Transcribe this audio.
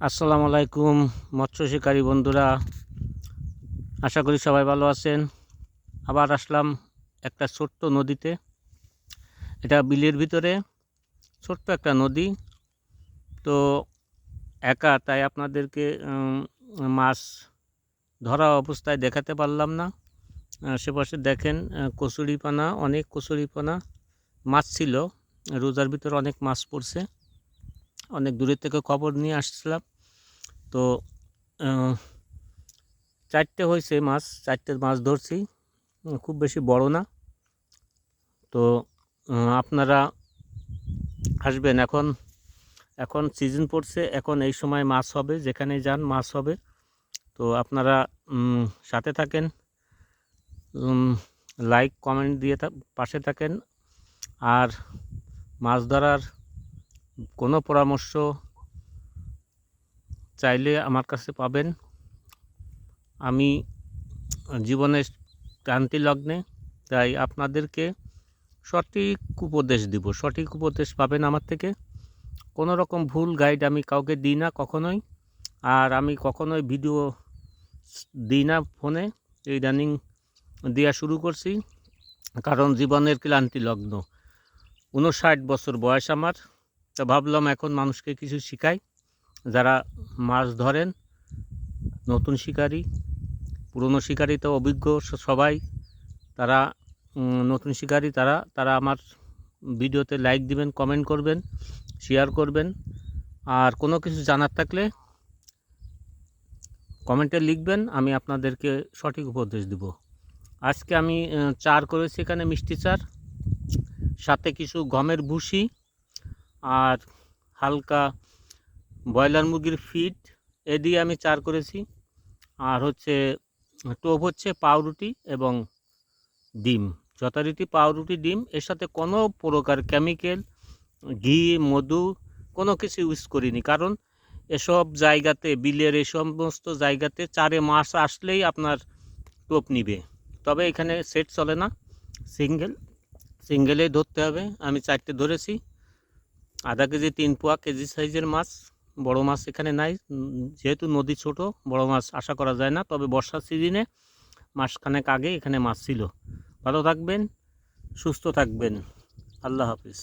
আসসালামু আলাইকুম মৎস্য শিকারী বন্ধুরা, আশা করি সবাই ভালো আছেন। আবার আসলাম একটা ছোট্ট নদীতে। এটা বিলের ভিতরে ছোট্ট একটা নদী। তো একা, তাই আপনাদেরকে মাছ ধরা অবস্থায় দেখাতে পারলাম না। আশেপাশে দেখেন কচুরিপানা, অনেক কচুরিপানা মাছ ছিল। রোজার ভিতরে অনেক মাছ পড়ছে। অনেক দূরের থেকে খবর নিয়ে আসছিলাম। তো চারটে হয়েছে মাছ, চারটে মাছ ধরছি, খুব বেশি বড় না। তো আপনারা আসবেন, এখন সিজন পড়ছে, এখন এই সময় মাছ হবে, যেখানে যান মাছ হবে। তো আপনারা সাথে থাকেন, লাইক কমেন্ট দিয়ে পাশে থাকেন। আর মাছ ধরার কোনো পরামর্শ চাইলে আমার কাছে পাবেন। আমি জীবনের ক্লান্তি লগ্নে, তাই আপনাদেরকে সঠিক উপদেশ দিব। সঠিক উপদেশ পাবেন আমার থেকে। কোনো রকম ভুল গাইড আমি কাউকে দিই না কখনোই। আর আমি কখনোই ভিডিও দিই না ফোনে। ইদানিং দেওয়া শুরু করছি, কারণ জীবনের ক্লান্তি লগ্ন। 59 বছর বয়স আমার। তো ভাবলাম এখন মানুষকে কিছু শিখাই, যারা মাছ ধরেন, নতুন শিকারী, পুরনো শিকারী তো অভিজ্ঞ সবাই, তারা নতুন শিকারী, তারা আমার ভিডিওতে লাইক দিবেন, কমেন্ট করবেন, শেয়ার করবেন। আর কোনো কিছু জানার থাকলে কমেন্টে লিখবেন, আমি আপনাদেরকে সঠিক উপদেশ দিব। আজকে আমি চার করেছি, এখানে মিষ্টি চার, সাথে কিছু গমের ভুসি আর হালকা ব্রয়লার মুরগির ফিড, এ দিয়ে আমি চার করেছি। আর হচ্ছে টোপ হচ্ছে পাউরুটি এবং ডিম, যথারীতি পাউরুটি ডিম, এর সাথে কোনো প্রকার কেমিক্যাল, ঘি, মধু কোনো কিছু ইউজ করিনি। কারণ এসব জায়গাতে, বিলের এই সমস্ত জায়গাতে চারে মাছ আসলেই আপনার টোপ নিবে। তবে এখানে সেট চলে না, সিঙ্গেলেই ধরতে হবে। আমি চারটে ধরেছি, আধা কেজি, 3 পোয়া, কেজি সাইজের মাছ। বড় মাছ এখানে নাই, যেহেতু নদী ছোট, বড় মাছ আশা করা যায় না। তবে বর্ষার সিজনে মাসখানেক আগে এখানে মাছ ছিল। ভালো থাকবেন, সুস্থ থাকবেন। আল্লাহ হাফিজ।